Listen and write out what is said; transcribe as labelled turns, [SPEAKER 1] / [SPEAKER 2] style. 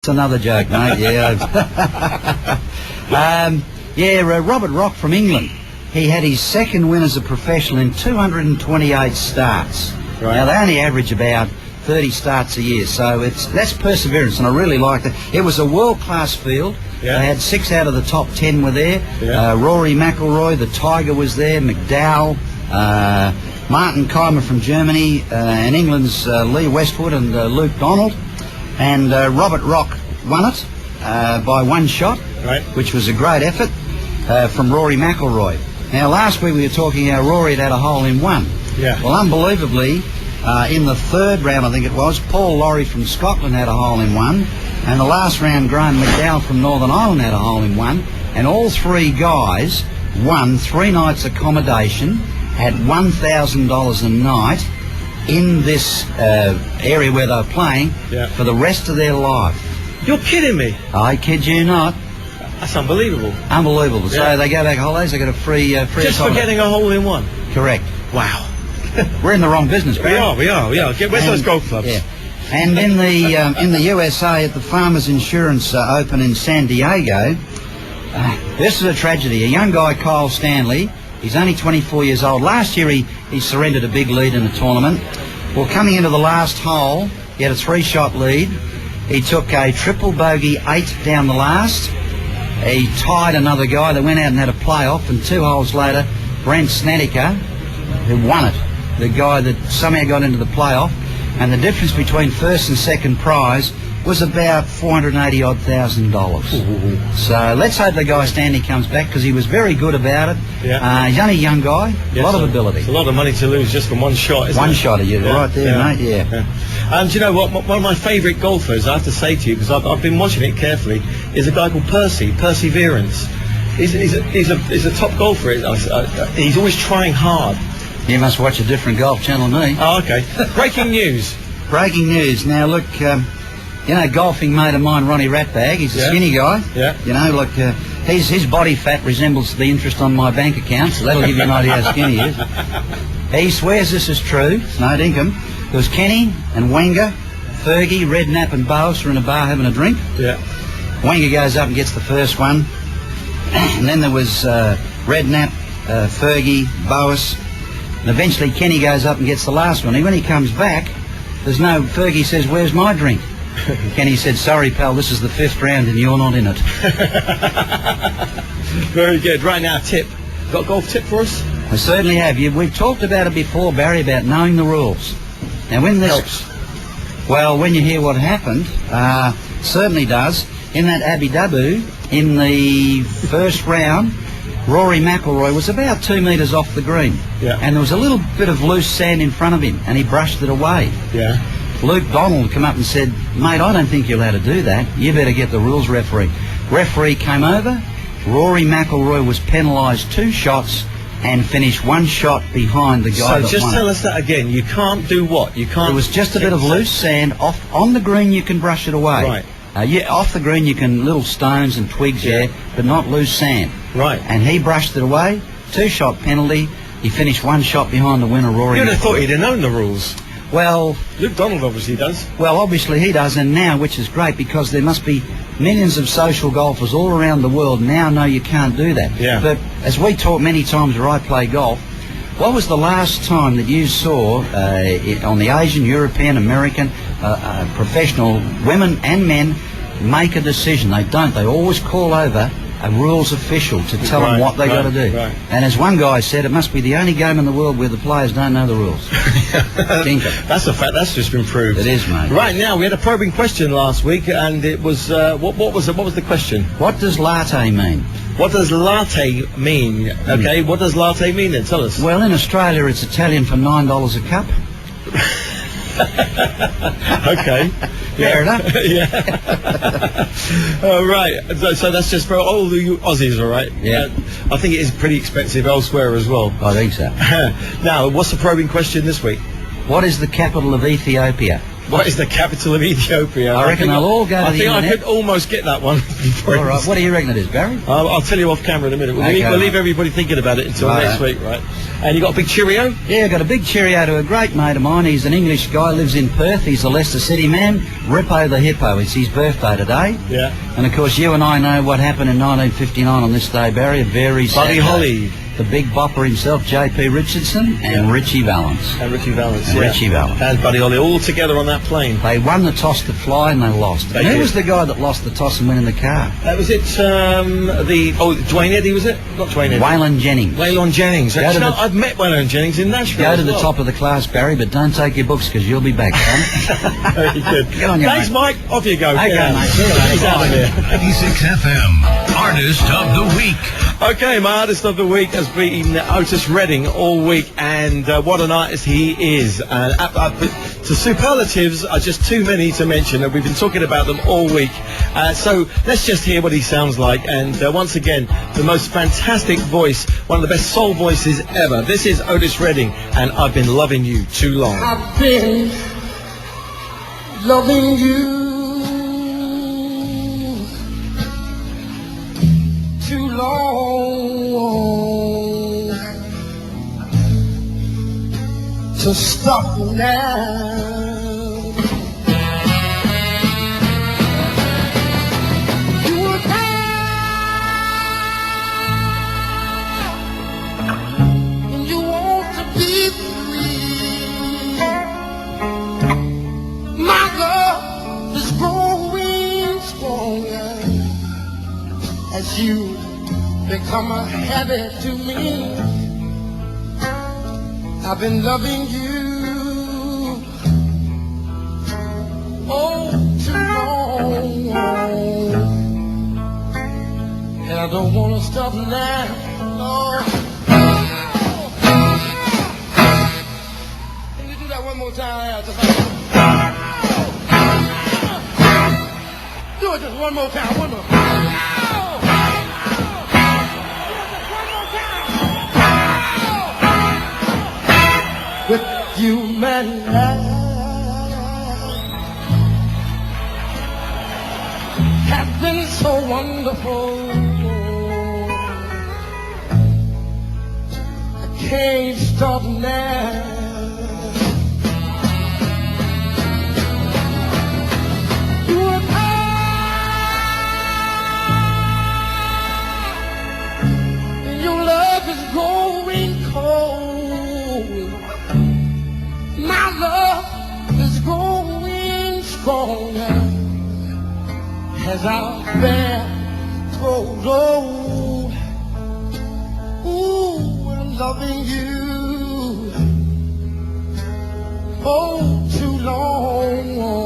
[SPEAKER 1] It's another joke, mate. Yeah. Robert Rock from England. He had his second win as a professional in 228 starts.
[SPEAKER 2] Right.
[SPEAKER 1] Now they only average about 30 starts a year, so that's perseverance, and I really liked it. It was a world-class field.
[SPEAKER 2] Yeah.
[SPEAKER 1] They had 6 out of the top 10 were there.
[SPEAKER 2] Yeah.
[SPEAKER 1] Rory McIlroy, the Tiger was there. McDowell, Martin Keimer from Germany, and England's Lee Westwood and Luke Donald. And Robert Rock won it by 1 shot,
[SPEAKER 2] right,
[SPEAKER 1] which was a great effort from Rory McIlroy. Now, last week we were talking how Rory had a hole-in-one.
[SPEAKER 2] Yeah.
[SPEAKER 1] Well, unbelievably, in the 3rd round, I think it was, Paul Laurie from Scotland had a hole-in-one, and the last round, Graham McDowell from Northern Ireland had a hole-in-one, and all 3 guys won 3 nights accommodation at $1,000 a night in this area where they were playing for the rest of their life.
[SPEAKER 2] You're kidding me?
[SPEAKER 1] I kid you not.
[SPEAKER 2] That's unbelievable.
[SPEAKER 1] Unbelievable.
[SPEAKER 2] Yeah.
[SPEAKER 1] So they go back holidays, they get a free
[SPEAKER 2] Just for getting a hole-in-one?
[SPEAKER 1] Correct.
[SPEAKER 2] Wow.
[SPEAKER 1] We're in the wrong business, Barry.
[SPEAKER 2] We are. Where's those golf clubs?
[SPEAKER 1] Yeah. And in the USA at the Farmers Insurance Open in San Diego, this is a tragedy. A young guy, Kyle Stanley, he's only 24 years old. Last year he surrendered a big lead in the tournament. Well, coming into the last hole, he had a 3-shot lead. He took a triple bogey 8 down the last. He tied another guy. They went out and had a playoff, and 2 holes later, Brent Snedeker, who won it, the guy that somehow got into the playoff, and the difference between first and second prize was about $480,000. So let's hope the guy Stanley comes back, because he was very good about it.
[SPEAKER 2] Yeah.
[SPEAKER 1] He's only a young guy, a lot of ability.
[SPEAKER 2] It's a lot of money to lose just from 1 shot, isn't it?
[SPEAKER 1] 1 shot of you, right there, mate, yeah.
[SPEAKER 2] And do you know what? One of my favourite golfers, I have to say to you, because I've been watching it carefully, is a guy called Perseverance. He's a top golfer. He's always trying hard.
[SPEAKER 1] You must watch a different golf channel than me.
[SPEAKER 2] Oh, okay. Breaking news.
[SPEAKER 1] Breaking news. Now, look, you know, golfing mate of mine, Ronnie Ratbag, he's a skinny guy.
[SPEAKER 2] Yeah.
[SPEAKER 1] You know, look, his body fat resembles the interest on my bank account, so that'll give you an idea how skinny he is. He swears this is true. It's no dinkum. There was Kenny and Wenger, Fergie, Redknapp and Boas were in a bar having a drink.
[SPEAKER 2] Yeah.
[SPEAKER 1] Wenger goes up and gets the first one. And then there was Redknapp, Fergie, Boas. And eventually Kenny goes up and gets the last one. And when he comes back, there's no... Fergie says, "Where's my drink?" Kenny said, "Sorry, pal, this is the 5th round and you're not in it."
[SPEAKER 2] Very good. Right now, tip. Got a golf tip for us?
[SPEAKER 1] I certainly have. We've talked about it before, Barry, about knowing the rules. Now, when this...
[SPEAKER 2] Helps.
[SPEAKER 1] Well, when you hear what happened, certainly does. In that Abu Dhabi, in the first round, Rory McIlroy was about 2 metres off the green.
[SPEAKER 2] Yeah.
[SPEAKER 1] And there was a little bit of loose sand in front of him, and he brushed it away.
[SPEAKER 2] Yeah.
[SPEAKER 1] Luke Donald came up and said, "Mate, I don't think you're allowed to do that. You better get the rules referee." Referee came over. Rory McIlroy was penalised 2 shots and finished 1 shot behind the guy that won.
[SPEAKER 2] So just tell us that again. You can't do what? You can't...
[SPEAKER 1] It was just a bit of loose sand. On the green you can brush it away.
[SPEAKER 2] Right.
[SPEAKER 1] Off the green you can, little stones and twigs, but not loose sand.
[SPEAKER 2] Right.
[SPEAKER 1] And he brushed it away. 2-shot penalty. He finished 1 shot behind the winner, Rory.
[SPEAKER 2] You'd have thought he'd have known the rules.
[SPEAKER 1] Well,
[SPEAKER 2] Luke Donald obviously does.
[SPEAKER 1] Well, obviously he does, and now, which is great, because there must be millions of social golfers all around the world now know you can't do that.
[SPEAKER 2] Yeah.
[SPEAKER 1] But as we talk many times where I play golf, what was the last time that you saw on the Asian, European, American, professional women and men make a decision? They don't. They always call over a rules official to tell them what they got to do.
[SPEAKER 2] Right.
[SPEAKER 1] And as one guy said, it must be the only game in the world where the players don't know the rules.
[SPEAKER 2] That's a fact. That's just been proved.
[SPEAKER 1] It is, mate.
[SPEAKER 2] Right now, we had a probing question last week, and it was what was the question?
[SPEAKER 1] What does latte mean?
[SPEAKER 2] What does latte mean? Okay, what does latte mean then? Tell us.
[SPEAKER 1] Well, in Australia, it's Italian for $9 a cup.
[SPEAKER 2] Okay.
[SPEAKER 1] Fair enough.
[SPEAKER 2] Yeah. Right. So that's just for all you Aussies, all right?
[SPEAKER 1] Yeah.
[SPEAKER 2] I think it is pretty expensive elsewhere as well.
[SPEAKER 1] I think so.
[SPEAKER 2] Now, what's the probing question this week?
[SPEAKER 1] What is the capital of Ethiopia?
[SPEAKER 2] What is the capital of Ethiopia?
[SPEAKER 1] I reckon they'll all go to
[SPEAKER 2] I
[SPEAKER 1] the
[SPEAKER 2] think I
[SPEAKER 1] internet.
[SPEAKER 2] could almost get that one. before
[SPEAKER 1] All
[SPEAKER 2] it
[SPEAKER 1] right,
[SPEAKER 2] was-
[SPEAKER 1] what do you reckon it is, Barry?
[SPEAKER 2] I'll tell you off camera in a minute. We'll,
[SPEAKER 1] Okay,
[SPEAKER 2] we'll leave
[SPEAKER 1] right.
[SPEAKER 2] everybody thinking about it until
[SPEAKER 1] Right.
[SPEAKER 2] next week, right? And you got a big cheerio?
[SPEAKER 1] Yeah, got a big cheerio to a great mate of mine. He's an English guy, lives in Perth. He's a Leicester City man. Rippo the Hippo. It's his birthday today.
[SPEAKER 2] Yeah.
[SPEAKER 1] And of course, you and I know what happened in 1959 on this day, Barry. A very sad
[SPEAKER 2] Buddy
[SPEAKER 1] day.
[SPEAKER 2] Holly.
[SPEAKER 1] The big bopper himself, J.P. Richardson, and Richie Valens.
[SPEAKER 2] And Richie Valens.
[SPEAKER 1] And
[SPEAKER 2] yeah.
[SPEAKER 1] Richie Valens.
[SPEAKER 2] And Buddy Holly, all together on that plane.
[SPEAKER 1] They won the toss to fly and they lost.
[SPEAKER 2] They
[SPEAKER 1] And who
[SPEAKER 2] did.
[SPEAKER 1] was the guy that lost the toss and went in the car?
[SPEAKER 2] That was it, Dwayne Eddy, was it? Not Dwayne Eddy.
[SPEAKER 1] Waylon Jennings.
[SPEAKER 2] Waylon Jennings.
[SPEAKER 1] Go to the-
[SPEAKER 2] I've met Waylon Jennings in Nashville.
[SPEAKER 1] Go to
[SPEAKER 2] as
[SPEAKER 1] the
[SPEAKER 2] well.
[SPEAKER 1] top of the class, Barry, but don't take your books because you'll be back, son.
[SPEAKER 2] Very good.
[SPEAKER 1] Good on you,
[SPEAKER 2] Thanks,
[SPEAKER 1] mate.
[SPEAKER 2] Mike. Off you go.
[SPEAKER 1] Okay,
[SPEAKER 2] Get out.
[SPEAKER 1] mate. See you later.
[SPEAKER 2] He's out of
[SPEAKER 1] Bye.
[SPEAKER 2] here.
[SPEAKER 3] 96 FM, Artist of the Week.
[SPEAKER 2] Okay, my artist of the week has been Otis Redding all week, and what an artist he is. To superlatives are just too many to mention, and we've been talking about them all week. So let's just hear what he sounds like. And once again, the most fantastic voice, one of the best soul voices ever. This is Otis Redding, and I've been loving you too long.
[SPEAKER 4] I've been loving you too long to stop now. You were there and you want to be free. My love is growing stronger as you become a habit to me. I've been loving you oh too long, and I don't want to stop now. No. Can you do that one more time? Just like do it just one more time, one more. With you, man, has been so wonderful. I can't stop now. You were kind, and your love is growing cold. My love is growing stronger as our bed grows old. Ooh, I'm loving you oh too long.